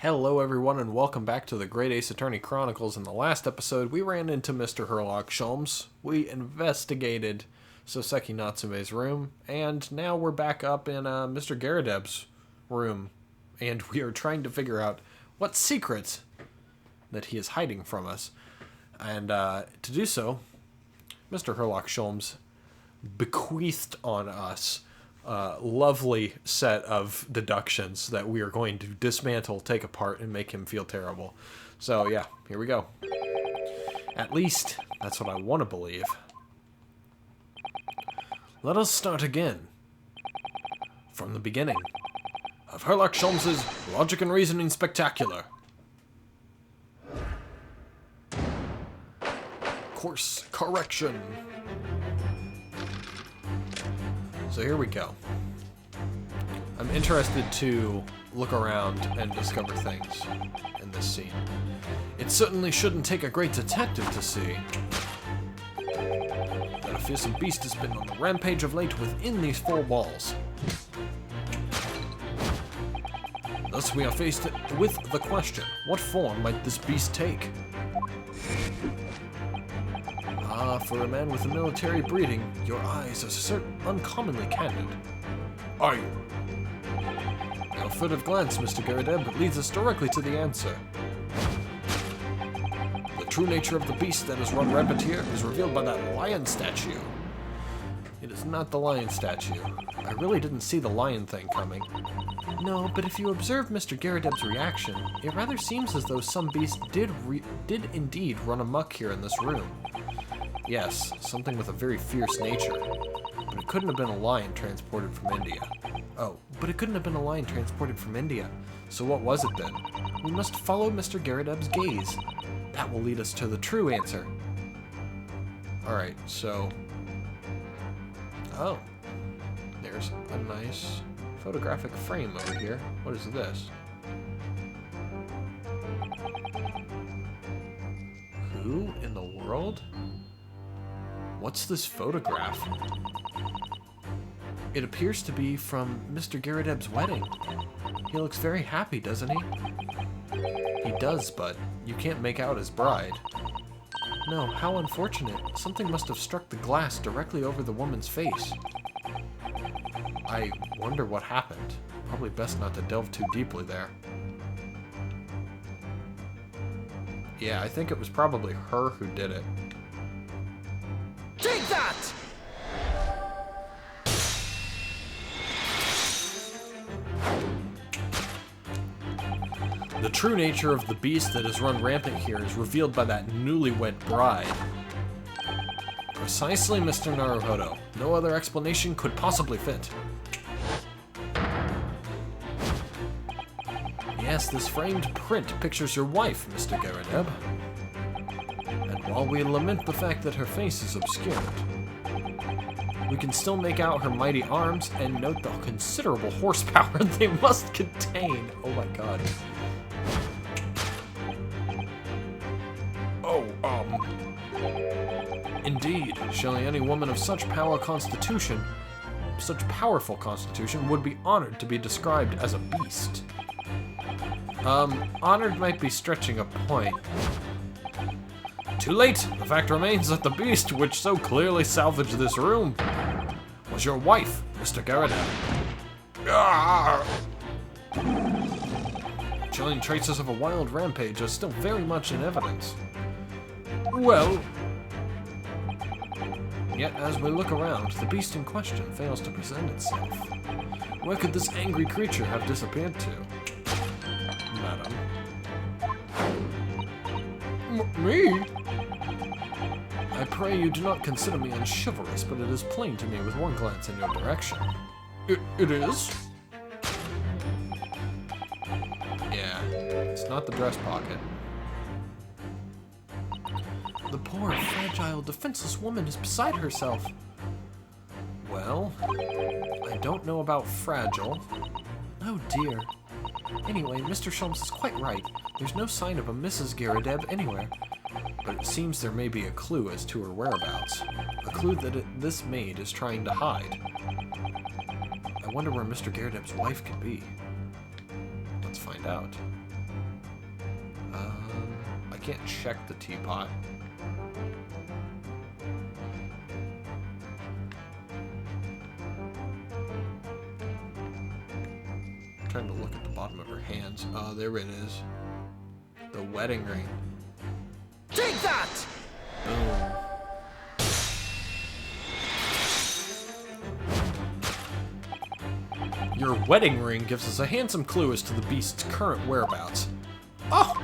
Hello everyone and welcome back to the Great Ace Attorney Chronicles. In the last episode, we ran into Mr. Herlock Sholmes. We investigated Soseki Natsume's room, and now we're back up in Mr. Garridebs' room, and we are trying to figure out what secrets that he is hiding from us. And to do so, Mr. Herlock Sholmes bequeathed on us lovely set of deductions that we are going to dismantle, take apart, and make him feel terrible. So yeah, here we go. At least, that's what I want to believe. Let us start again. From the beginning. Of Herlock Sholmes' Logic and Reasoning Spectacular. Course correction. So here we go. I'm interested to look around and discover things in this scene. It certainly shouldn't take a great detective to see that a fearsome beast has been on the rampage of late within these four walls. Thus we are faced with the question, what form might this beast take? For a man with a military breeding, your eyes are uncommonly candid. Are you? Your furtive glance, Mr. Garrideb, leads us directly to the answer. The true nature of the beast that has run rampant here is revealed by that lion statue. It is not the lion statue. I really didn't see the lion thing coming. No, but if you observe Mr. Garrideb's reaction, it rather seems as though some beast did indeed run amok here in this room. Yes, something with a very fierce nature. But it couldn't have been a lion transported from India. Oh, but it couldn't have been a lion transported from India. So what was it then? We must follow Mr. Garrideb's gaze. That will lead us to the true answer. Alright, so... Oh. There's a nice photographic frame over here. What is this? Who in the world? What's this photograph? It appears to be from Mr. Garrideb's wedding. He looks very happy, doesn't he? He does, but you can't make out his bride. No, how unfortunate. Something must have struck the glass directly over the woman's face. I wonder what happened. Probably best not to delve too deeply there. Yeah, I think it was probably her who did it. Take that! The true nature of the beast that has run rampant here is revealed by that newlywed bride. Precisely, Mr. Naruhodo. No other explanation could possibly fit. Yes, this framed print pictures your wife, Mr. Garrideb. And while we lament the fact that her face is obscured, we can still make out her mighty arms and note the considerable horsepower they must contain. Oh my god. Indeed, surely any woman of such powerful constitution would be honored to be described as a beast. Honored might be stretching a point. Too late! The fact remains that the beast which so clearly salvaged this room was your wife, Mr. Garrideb. Chilling traces of a wild rampage are still very much in evidence. Well... Yet, as we look around, the beast in question fails to present itself. Where could this angry creature have disappeared to? Madam. Me? I pray you do not consider me unchivalrous, but it is plain to me with one glance in your direction. It is? Yeah, it's not the dress pocket. The poor, fragile, defenseless woman is beside herself. Well, I don't know about fragile. Oh dear. Anyway, Mr. Sholmes is quite right. There's no sign of a Mrs. Garrideb anywhere. But it seems there may be a clue as to her whereabouts. A clue that this maid is trying to hide. I wonder where Mr. Garrideb's wife could be. Let's find out. I can't check the teapot. I'm trying to look at the bottom of her hands. Oh, there it is. The wedding ring. Take that! Boom. Your wedding ring gives us a handsome clue as to the beast's current whereabouts. Oh!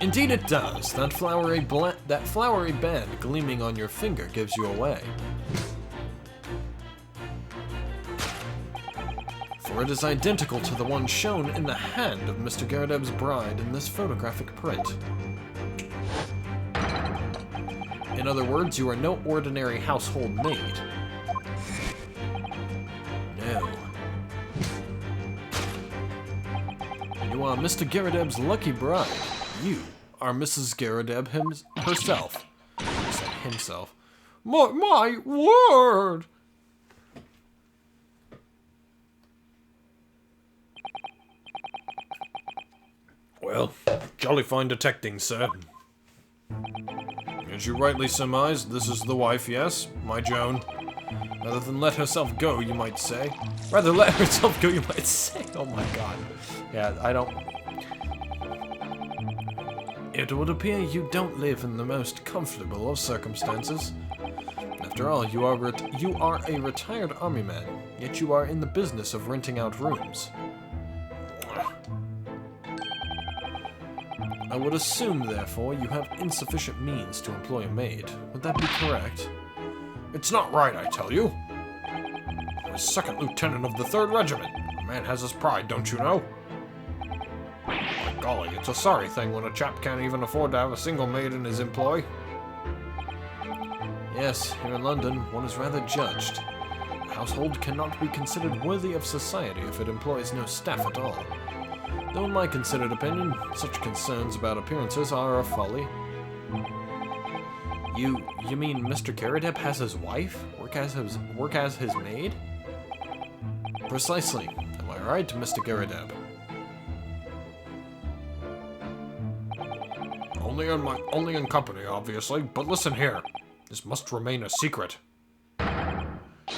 Indeed it does. That flowery band gleaming on your finger gives you away. For it is identical to the one shown in the hand of Mr. Garridebs' bride in this photographic print. In other words, you are no ordinary household maid. No. You are Mr. Garridebs' lucky bride. You are Mrs. Garrideb herself. He said himself. My word! Well, jolly fine detecting, sir. As you rightly surmised, this is the wife, yes? My Joan. Rather than let herself go, you might say. Rather let herself go, you might say. Oh my god. Yeah, I don't... It would appear you don't live in the most comfortable of circumstances. After all, you are a retired army man, yet you are in the business of renting out rooms. I would assume, therefore, you have insufficient means to employ a maid. Would that be correct? It's not right, I tell you. I'm a second lieutenant of the 3rd Regiment. A man has his pride, don't you know? By golly, it's a sorry thing when a chap can't even afford to have a single maid in his employ. Yes, here in London, one is rather judged. A household cannot be considered worthy of society if it employs no staff at all. Though in my considered opinion, such concerns about appearances are a folly. You mean Mr. Garrideb has his wife? Work as his maid? Precisely. Am I right, Mr. Garrideb? Only in company, obviously, but listen here. This must remain a secret.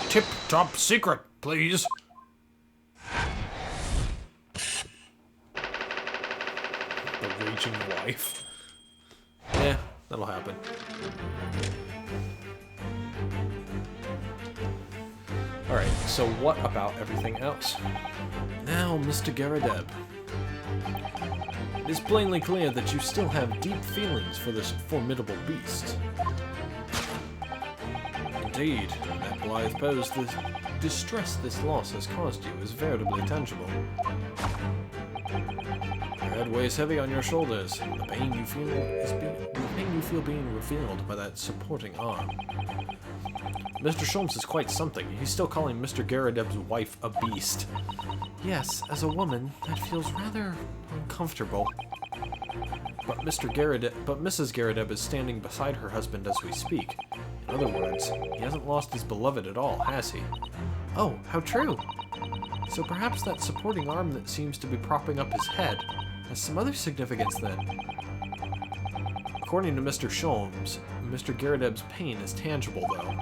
Tip-top secret, please. The raging wife. Yeah, that'll happen. Alright, so what about everything else? Now, Mr. Garrideb. It is plainly clear that you still have deep feelings for this formidable beast. Indeed, that blithe pose, the distress this loss has caused you is veritably tangible. Your head weighs heavy on your shoulders. The pain you feel being revealed by that supporting arm. Mr. Sholmes is quite something. He's still calling Mr. Garrideb's wife a beast. Yes, as a woman, that feels rather uncomfortable. But Mrs. Garrideb is standing beside her husband as we speak. In other words, he hasn't lost his beloved at all, has he? Oh, how true! So perhaps that supporting arm that seems to be propping up his head has some other significance then. According to Mr. Sholmes, Mr. Garrideb's pain is tangible, though.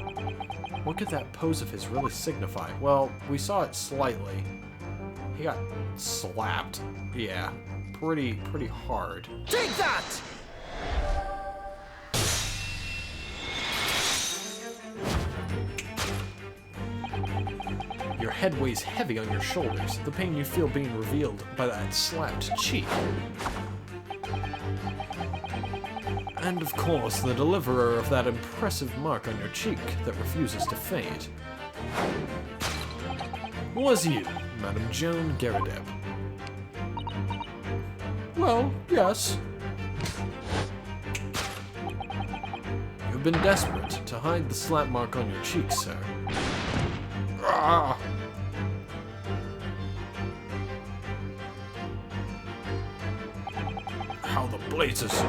What could that pose of his really signify? Well, we saw it slightly. He got slapped. Yeah, pretty hard. Take that! Your head weighs heavy on your shoulders, the pain you feel being revealed by that slapped cheek. And of course, the deliverer of that impressive mark on your cheek that refuses to fade. Was you, Madame Joan Garrideb? Well, yes. You've been desperate to hide the slap mark on your cheek, sir. Ah! How the blazes!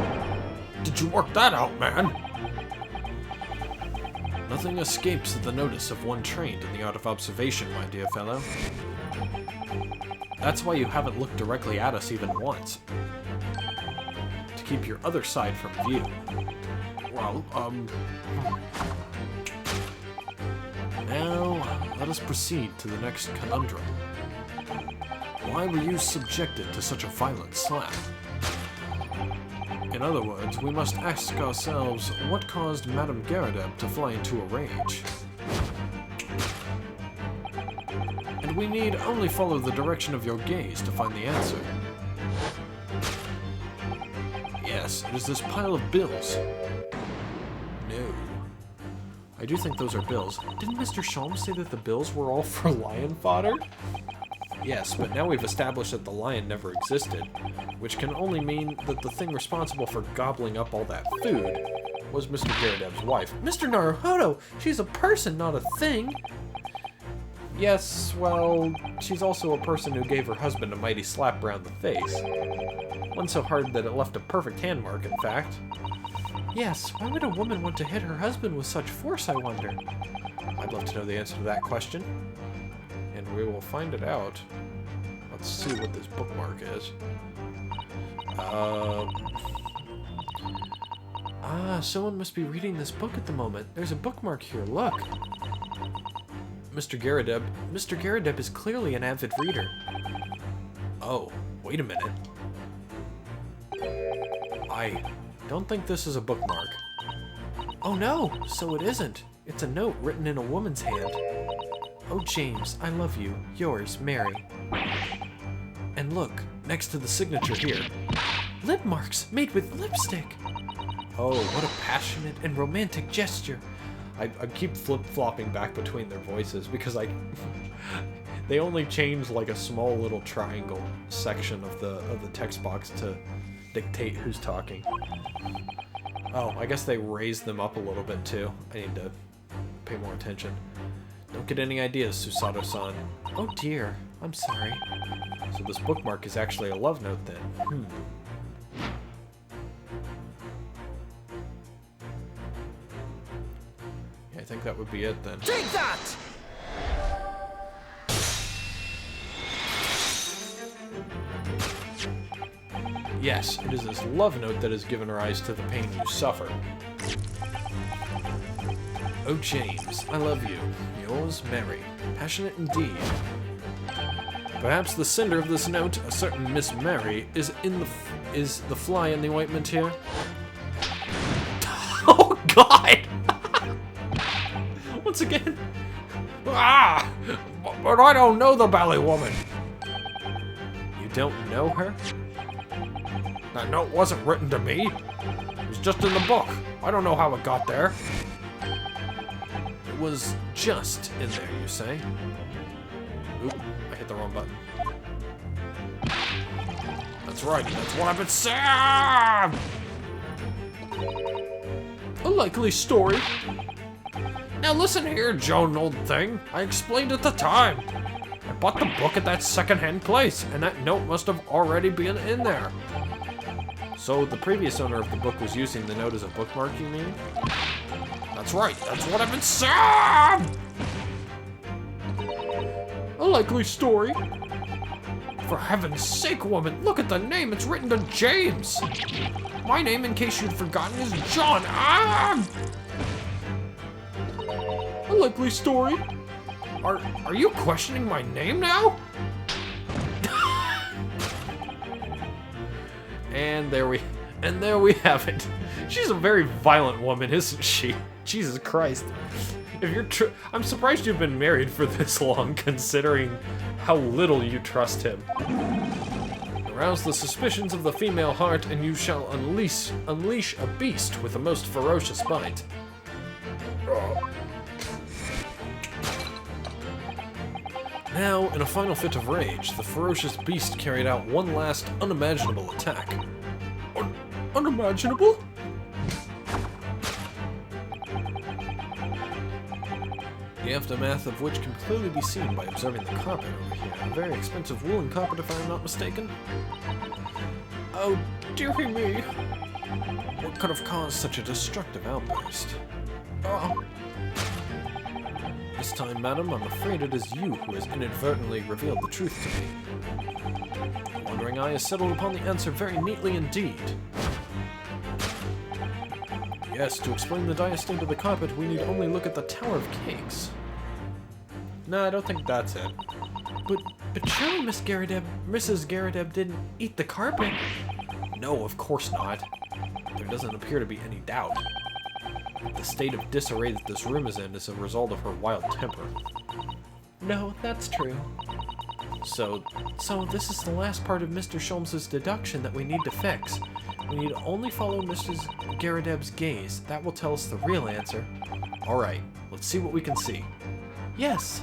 Did you work that out, man? Nothing escapes the notice of one trained in the art of observation, my dear fellow. That's why you haven't looked directly at us even once. To keep your other side from view. Well, Now, let us proceed to the next conundrum. Why were you subjected to such a violent slap? In other words, we must ask ourselves what caused Madame Garrideb to fly into a rage. And we need only follow the direction of your gaze to find the answer. Yes, it is this pile of bills. No. I do think those are bills. Didn't Mr. Sholmes say that the bills were all for lion fodder? Yes, but now we've established that the lion never existed, which can only mean that the thing responsible for gobbling up all that food was Mr. Garrideb's wife. Mr. Naruhodo! She's a person, not a thing! Yes, well, she's also a person who gave her husband a mighty slap around the face. One so hard that it left a perfect hand mark, in fact. Yes, why would a woman want to hit her husband with such force, I wonder? I'd love to know the answer to that question. And we will find it out. Let's see what this bookmark is. Someone must be reading this book at the moment. There's a bookmark here, look. Mr. Garrideb. Mr. Garrideb is clearly an avid reader. Oh, wait a minute. I don't think this is a bookmark. Oh no, so it isn't. It's a note written in a woman's hand. Oh, James, I love you. Yours, Mary. And look, next to the signature here. Lip marks made with lipstick. Oh, what a passionate and romantic gesture. I keep flip-flopping back between their voices because they only change like a small little triangle section of the text box to dictate who's talking. Oh, I guess they raised them up a little bit too. I need to pay more attention. Don't get any ideas, Susato-san. Oh dear, I'm sorry. So this bookmark is actually a love note then. Yeah, I think that would be it then. Take that! Yes, it is this love note that has given rise to the pain you suffer. Oh, James, I love you. Yours, Mary. Passionate indeed. Perhaps the sender of this note, a certain Miss Mary, is the fly in the ointment here? Oh, God! Once again. Ah! But I don't know the Bally Woman. You don't know her? That note wasn't written to me. It was just in the book. I don't know how it got there. It was just in there, you say? Oop, I hit the wrong button. That's right, that's what I've been saying! A likely story. Now listen here, Joan, old thing. I explained at the time. I bought the book at that second-hand place, and that note must have already been in there. So the previous owner of the book was using the note as a bookmark, you mean? That's right, that's what I've been saying! A likely story. For heaven's sake, woman, look at the name, it's written to James! My name, in case you'd forgotten, is John. Ah! A likely story. Are you questioning my name now? And there we have it. She's a very violent woman, isn't she? Jesus Christ. If you're I'm surprised you've been married for this long, considering how little you trust him. Arouse the suspicions of the female heart, and you shall unleash a beast with a most ferocious bite. Now, in a final fit of rage, the ferocious beast carried out one last unimaginable attack. Unimaginable? The aftermath of which can clearly be seen by observing the carpet over here. A very expensive woolen carpet, if I am not mistaken. Oh, dearie me. What could have caused such a destructive outburst? Oh. This time, madam, I'm afraid it is you who has inadvertently revealed the truth to me. The wandering eye has settled upon the answer very neatly indeed. Yes, to explain the dire state of the carpet, we need only look at the Tower of Cakes. No, I don't think that's it. But surely Mrs. Garrideb didn't eat the carpet. No, of course not. There doesn't appear to be any doubt. The state of disarray that this room is in is a result of her wild temper. No, that's true. So this is the last part of Mr. Sholmes's deduction that we need to fix. We need to only follow Mrs. Garrideb's gaze. That will tell us the real answer. alright, let's see what we can see. Yes.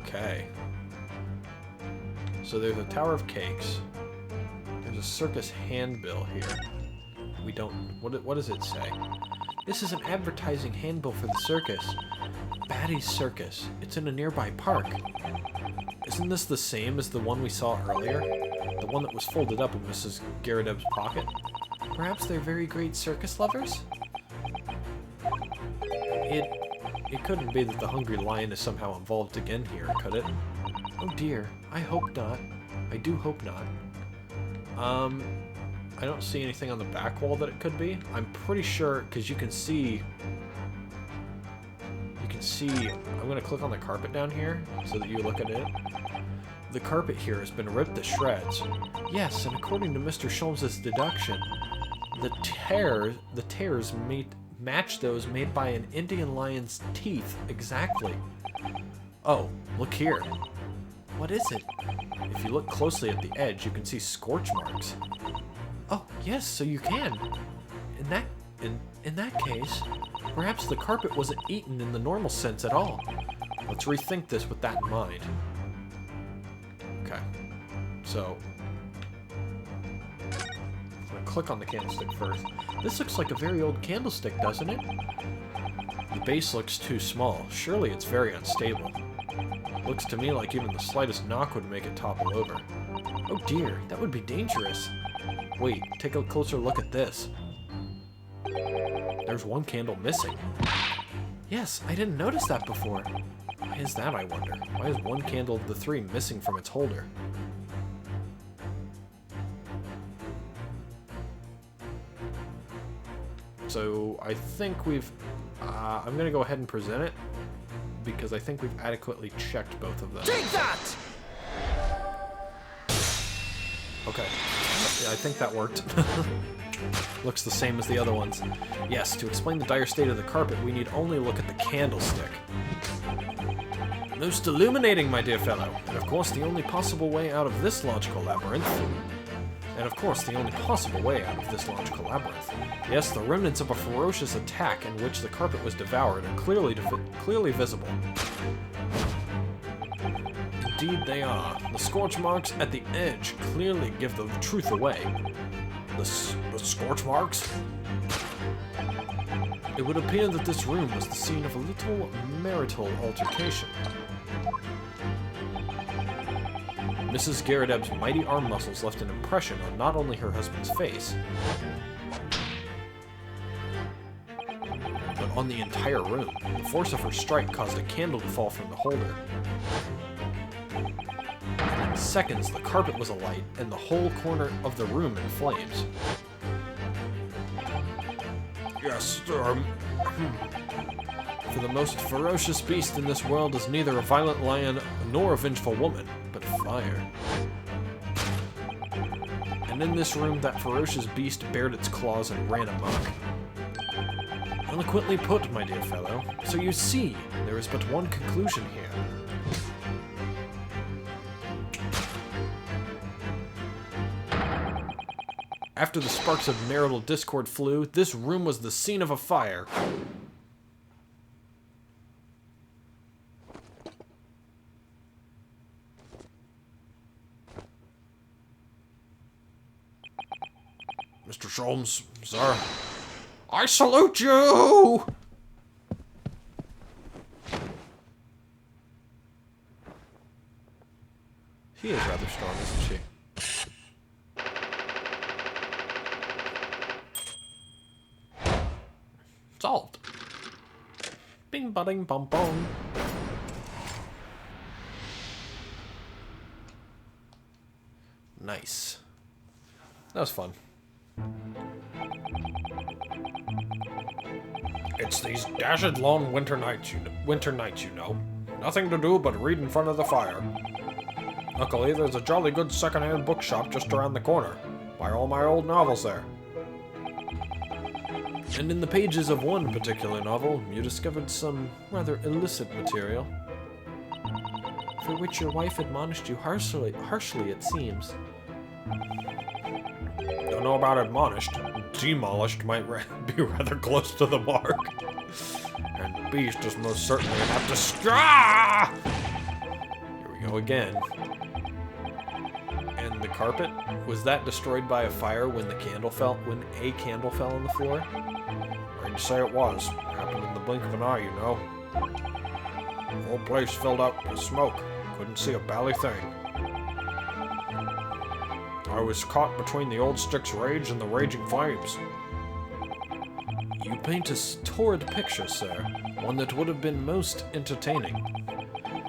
Okay. So there's a Tower of Cakes. There's a circus handbill here. We don't... What does it say? This is an advertising handbill for the circus. Batty's Circus. It's in a nearby park. Isn't this the same as the one we saw earlier? The one that was folded up in Mrs. Garrideb's pocket? Perhaps they're very great circus lovers? It couldn't be that the Hungry Lion is somehow involved again here, could it? Oh dear, I hope not. I do hope not. I don't see anything on the back wall that it could be. I'm pretty sure, because you can see, I'm going to click on the carpet down here so that you look at it. The carpet here has been ripped to shreds. Yes, and according to Mr. Sholmes's deduction, the tears match those made by an Indian lion's teeth exactly. Oh, look here. What is it? If you look closely at the edge, you can see scorch marks. Oh, yes, so you can. In that case, perhaps the carpet wasn't eaten in the normal sense at all. Let's rethink this with that in mind. Okay. So, I'm going to click on the candlestick first. This looks like a very old candlestick, doesn't it? The base looks too small. Surely it's very unstable. Looks to me like even the slightest knock would make it topple over. Oh dear, that would be dangerous. Wait, take a closer look at this. There's one candle missing. Yes, I didn't notice that before. Why is that, I wonder? Why is one candle of the three missing from its holder? So, I think we've... I'm going to go ahead and present it, because I think we've adequately checked both of them. Take that! Okay. Yeah, I think that worked. Looks the same as the other ones. Yes, to explain the dire state of the carpet, we need only look at the candlestick. Most illuminating, my dear fellow. And of course, the only possible way out of this logical labyrinth. Yes, the remnants of a ferocious attack in which the carpet was devoured are clearly visible. Indeed they are. The scorch marks at the edge clearly give the truth away. The scorch marks? It would appear that this room was the scene of a little marital altercation. Mrs. Garrideb's mighty arm muscles left an impression on not only her husband's face, but on the entire room. The force of her strike caused a candle to fall from the holder. In seconds, the carpet was alight, and the whole corner of the room in flames. Yes, for the most ferocious beast in this world is neither a violent lion nor a vengeful woman, but fire. And in this room, that ferocious beast bared its claws and ran amok. Eloquently put, my dear fellow. So you see, there is but one conclusion here. After the sparks of marital discord flew, this room was the scene of a fire. Mr. Sholmes, sir, I salute you! She is rather strong, isn't she? Solved. Budding bum bum. Nice. That was fun. It's these dashed long winter nights, you know. Nothing to do but read in front of the fire. Luckily, there's a jolly good second-hand bookshop just around the corner. Buy all my old novels there. And in the pages of one particular novel, you discovered some rather illicit material. For which your wife admonished you harshly, it seems. Don't know about admonished. Demolished might be rather close to the mark. And beast is most certainly have to Here we go again. And the carpet, was that destroyed by a fire when a candle fell on the floor? I'd say it was. Happened in the blink of an eye, you know. The whole place filled up with smoke. Couldn't see a bally thing. I was caught between the old stick's rage and the raging flames. You paint a torrid picture, sir. One that would have been most entertaining.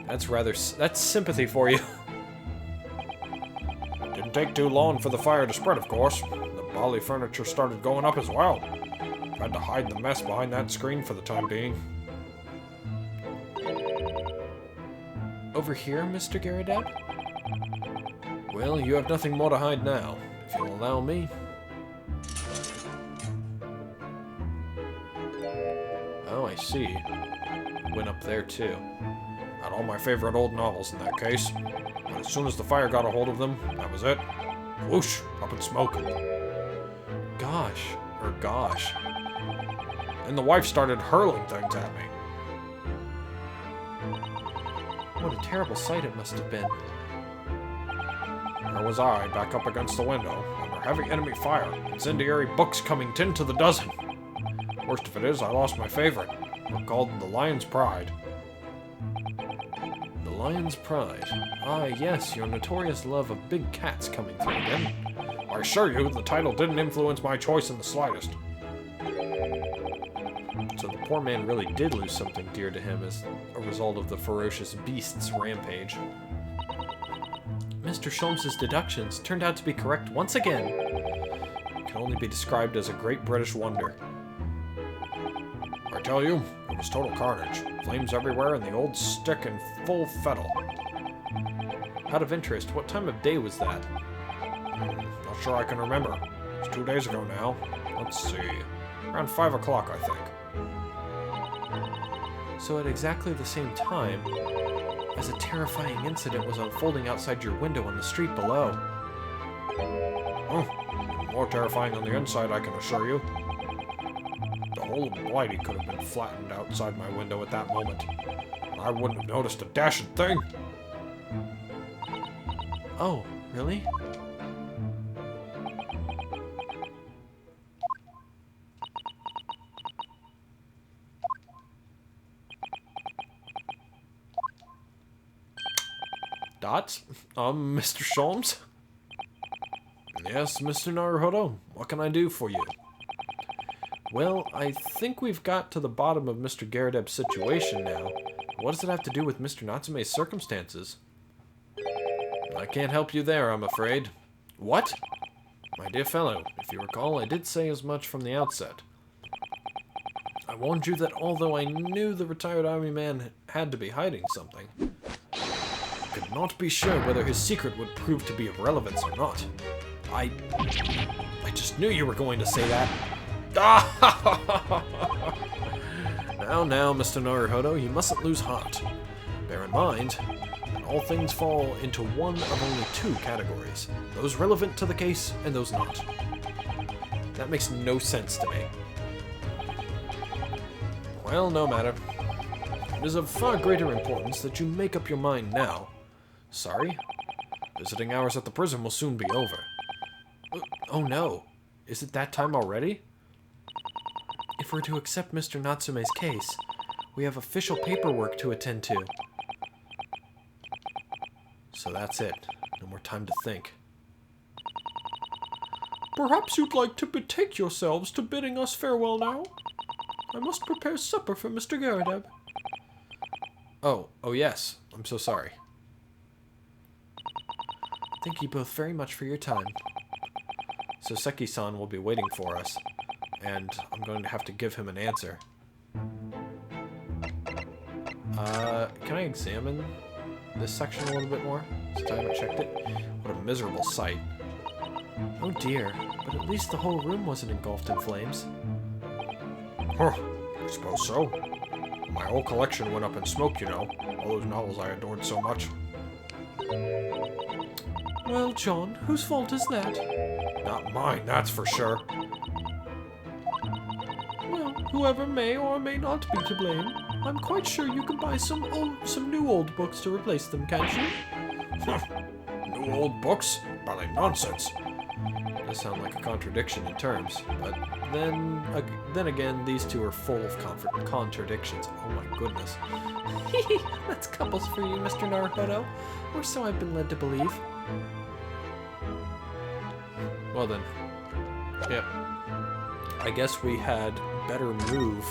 That's sympathy for you. Didn't take too long for the fire to spread, of course. The bally furniture started going up as well. Had to hide the mess behind that screen for the time being. Over here, Mr. Garrideb? Well, you have nothing more to hide now, if you'll allow me. Oh, I see. Went up there, too. Had all my favorite old novels in that case. But as soon as the fire got a hold of them, that was it. Whoosh! Up in smoke. Gosh. And the wife started hurling things at me. What a terrible sight it must have been. There was I, back up against the window, under heavy enemy fire, incendiary books coming 10 to the dozen. Worst of it is, I lost my favorite, a book called The Lion's Pride. The Lion's Pride. Ah, yes, your notorious love of big cats coming through again. I assure you, the title didn't influence my choice in the slightest. So the poor man really did lose something dear to him as a result of the ferocious beast's rampage. Mr. Sholmes's deductions turned out to be correct once again. It can only be described as a great British wonder. I tell you, it was total carnage. Flames everywhere and the old stick in full fettle. Out of interest, what time of day was that? Not sure I can remember. It's 2 days ago now. Let's see. Around 5 o'clock, I think. So at exactly the same time, as a terrifying incident was unfolding outside your window on the street below. Oh, more terrifying on the inside, I can assure you. The whole of Blighty could have been flattened outside my window at that moment. I wouldn't have noticed a dashed thing. Oh, really? Dots? Mr. Sholmes? Yes, Mr. Naruhodo. What can I do for you? Well, I think we've got to the bottom of Mr. Garrideb's situation now. What does it have to do with Mr. Natsume's circumstances? I can't help you there, I'm afraid. What? My dear fellow, if you recall, I did say as much from the outset. I warned you that although I knew the retired army man had to be hiding something, I could not be sure whether his secret would prove to be of relevance or not. I just knew you were going to say that. Now, Mr. Naruhodo, you mustn't lose heart. Bear in mind that all things fall into one of only two categories. Those relevant to the case and those not. That makes no sense to me. Well, no matter. It is of far greater importance that you make up your mind now. Sorry? Visiting hours at the prison will soon be over. Oh no. Is it that time already? If we're to accept Mr. Natsume's case, we have official paperwork to attend to. So that's it. No more time to think. Perhaps you'd like to betake yourselves to bidding us farewell now? I must prepare supper for Mr. Garrideb. Oh yes. I'm so sorry. Thank you both very much for your time. Soseki-san will be waiting for us, and I'm going to have to give him an answer. Can I examine this section a little bit more, since I haven't checked it? What a miserable sight. Oh dear, but at least the whole room wasn't engulfed in flames. Huh, I suppose so. My whole collection went up in smoke, you know. All those novels I adored so much. Well, John, whose fault is that? Not mine, that's for sure. Well, whoever may or may not be to blame, I'm quite sure you can buy some new old books to replace them, can't you? New old books? Probably nonsense. Does sound like a contradiction in terms, but then again, these two are full of contradictions. Oh my goodness. That's couples for you, Mr. Naruhodo, or so I've been led to believe. Well then, yep. I guess we had better move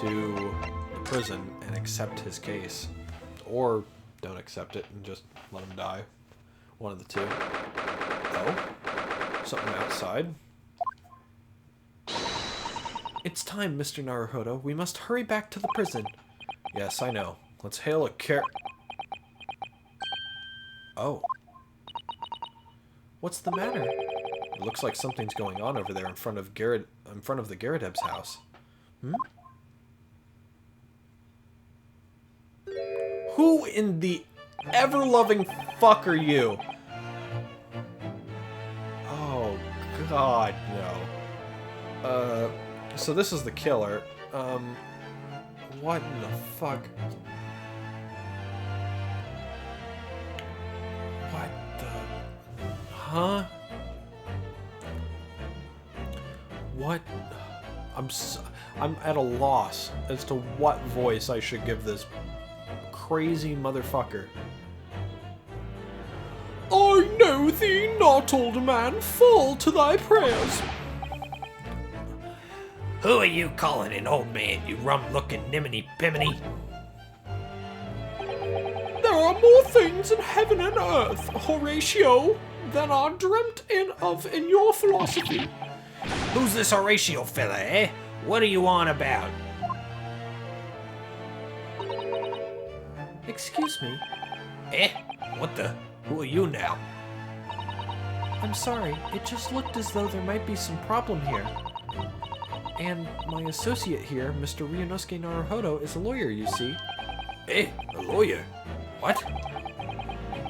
to the prison and accept his case. Or don't accept it and just let him die. One of the two. Oh, something outside. It's time, Mr. Naruhodo. We must hurry back to the prison. Yes, I know. Let's hail a Oh. What's the matter? It looks like something's going on over there in front of the Garridebs house. Hmm? Who in the ever-loving fuck are you? Oh, God, no. So this is the killer. What in the fuck? What the... Huh? What? I'm at a loss as to what voice I should give this crazy motherfucker. I know thee not, old man. Fall to thy prayers. Who are you calling an old man, you rum-looking niminy-piminy? There are more things in heaven and earth, Horatio, than are dreamt of in your philosophy. Who's this Horatio fella, eh? What are you on about? Excuse me. Eh? What the? Who are you now? I'm sorry, it just looked as though there might be some problem here. And my associate here, Mr. Ryunosuke Naruhodo, is a lawyer, you see. Eh? A lawyer? What?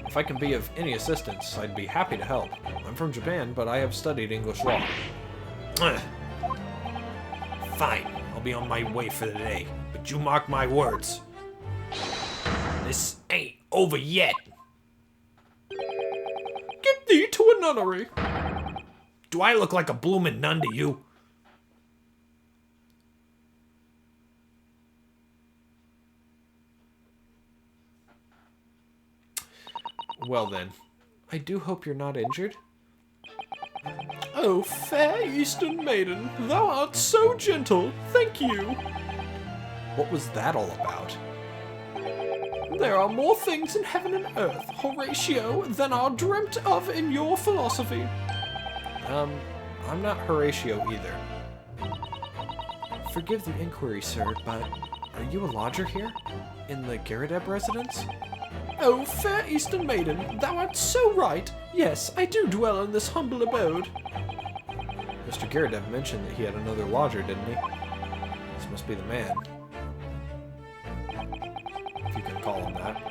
If I can be of any assistance, I'd be happy to help. I'm from Japan, but I have studied English law. Fine, I'll be on my way for the day, but you mark my words. This ain't over yet. Get thee to a nunnery. Do I look like a bloomin' nun to you? Well then, I do hope you're not injured. Oh, fair Eastern maiden, thou art so gentle, thank you. What was that all about? There are more things in heaven and earth, Horatio, than are dreamt of in your philosophy. I'm not Horatio either. Forgive the inquiry, sir, but are you a lodger here? In the Garrideb residence? Oh, fair Eastern maiden, thou art so right. Yes, I do dwell in this humble abode. Mr. Garrideb mentioned that he had another lodger, didn't he? This must be the man. If you can call him that.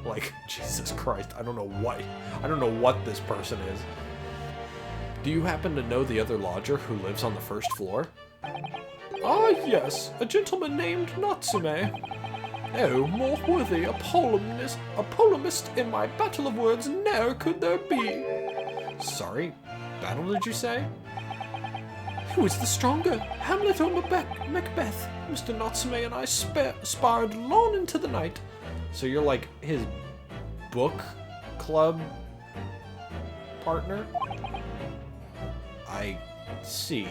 Like, Jesus Christ, I don't know what this person is. Do you happen to know the other lodger who lives on the first floor? Ah, yes, a gentleman named Natsume. Oh, more worthy a polemist in my battle of words ne'er could there be. Sorry, battle did you say? Who is the stronger, Hamlet or Macbeth? Mr. Natsume and I sparred long into the night. So you're like his book club partner? I see.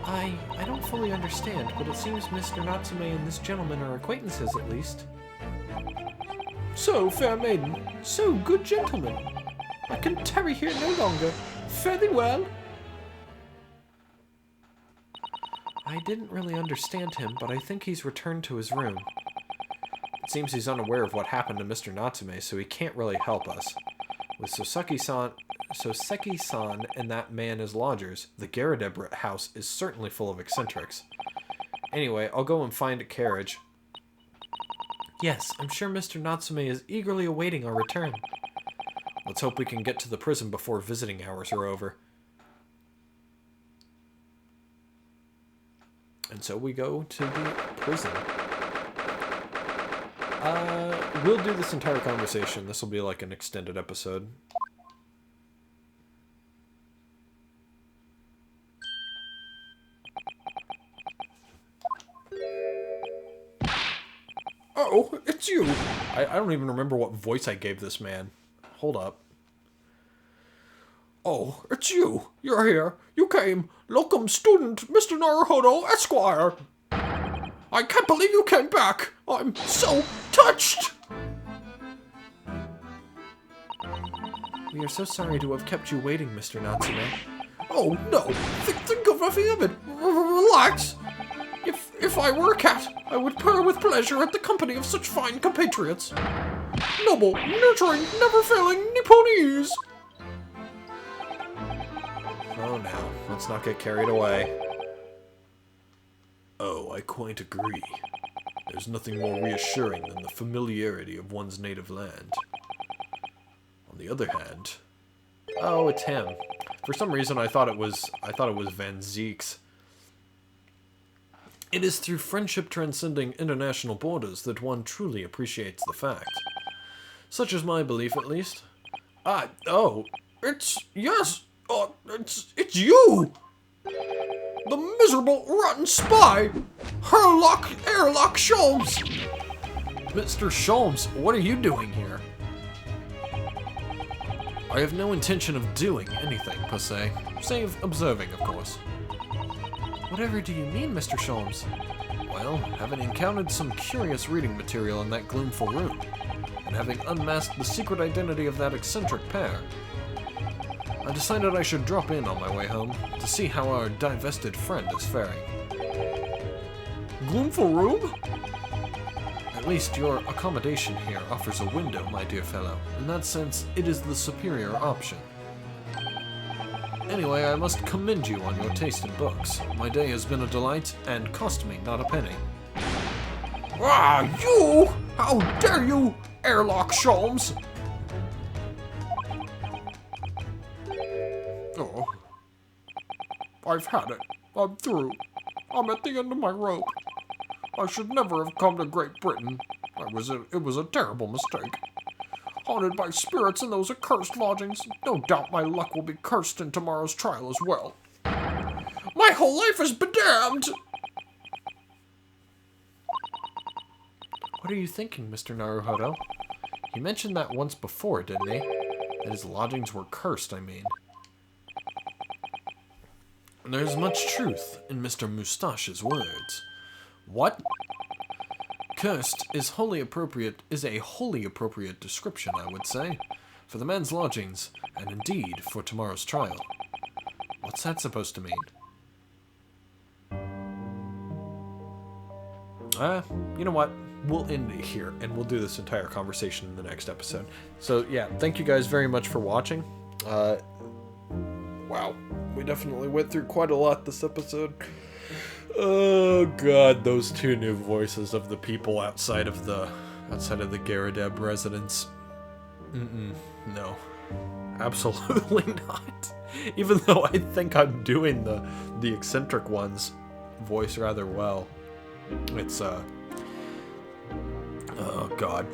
I don't fully understand, but it seems Mr. Natsume and this gentleman are acquaintances at least. So, fair maiden, so good gentlemen, I can tarry here no longer. Fare thee well. I didn't really understand him, but I think he's returned to his room. It seems he's unaware of what happened to Mr. Natsume, so he can't really help us. With Soseki-san and that man as lodgers, the Garrideb house is certainly full of eccentrics. Anyway, I'll go and find a carriage. Yes, I'm sure Mr. Natsume is eagerly awaiting our return. Let's hope we can get to the prison before visiting hours are over. And so we go to the prison. We'll do this entire conversation. This will be like an extended episode. Oh, it's you! I don't even remember what voice I gave this man. Hold up. Oh, it's you! You're here! You came! Locum student, Mr. Naruhodo, Esquire! I can't believe you came back! I'm so touched! We are so sorry to have kept you waiting, Mr. Natsume. Oh, no! Think of nothing of it! Relax! If I were a cat, I would purr with pleasure at the company of such fine compatriots. Noble, nurturing, never-failing Nipponese! Oh, now, let's not get carried away. Oh, I quite agree. There's nothing more reassuring than the familiarity of one's native land. On the other hand... Oh, it's him. For some reason, I thought it was Van Zeek's. It is through friendship transcending international borders that one truly appreciates the fact. Such is my belief, at least. Yes! It's you! The miserable, rotten spy! Airlock Sholmes! Mr. Sholmes, what are you doing here? I have no intention of doing anything, per se. Save observing, of course. Whatever do you mean, Mr. Sholmes? Well, having encountered some curious reading material in that gloomful room, and having unmasked the secret identity of that eccentric pair, I decided I should drop in on my way home to see how our divested friend is faring. Gloomful room? At least your accommodation here offers a window, my dear fellow. In that sense, it is the superior option. Anyway, I must commend you on your taste in books. My day has been a delight, and cost me not a penny. Ah, you! How dare you, Airlock Sholmes! Oh. I've had it. I'm through. I'm at the end of my rope. I should never have come to Great Britain. It was a terrible mistake. Haunted by spirits in those accursed lodgings. No doubt my luck will be cursed in tomorrow's trial as well. My whole life is bedamned! What are you thinking, Mr. Naruhodo? He mentioned that once before, didn't he? That his lodgings were cursed, I mean. There's much truth in Mr. Mustache's words. What? Cursed is a wholly appropriate description, I would say, for the man's lodgings, and indeed for tomorrow's trial. What's that supposed to mean? You know what? We'll end it here, and we'll do this entire conversation in the next episode. So, yeah, thank you guys very much for watching. Wow, we definitely went through quite a lot this episode. Oh god, those two new voices of the people outside of the Garrideb residence. No. Absolutely not. Even though I think I'm doing the eccentric one's voice rather well. It's oh god.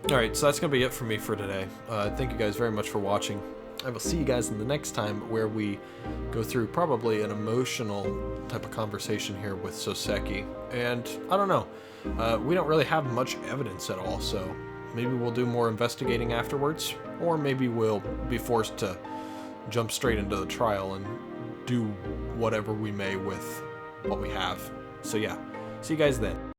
Alright, so that's gonna be it for me for today. Thank you guys very much for watching. I will see you guys in the next time where we go through probably an emotional type of conversation here with Soseki. And I don't know, we don't really have much evidence at all, so maybe we'll do more investigating afterwards, or maybe we'll be forced to jump straight into the trial and do whatever we may with what we have. So yeah, see you guys then.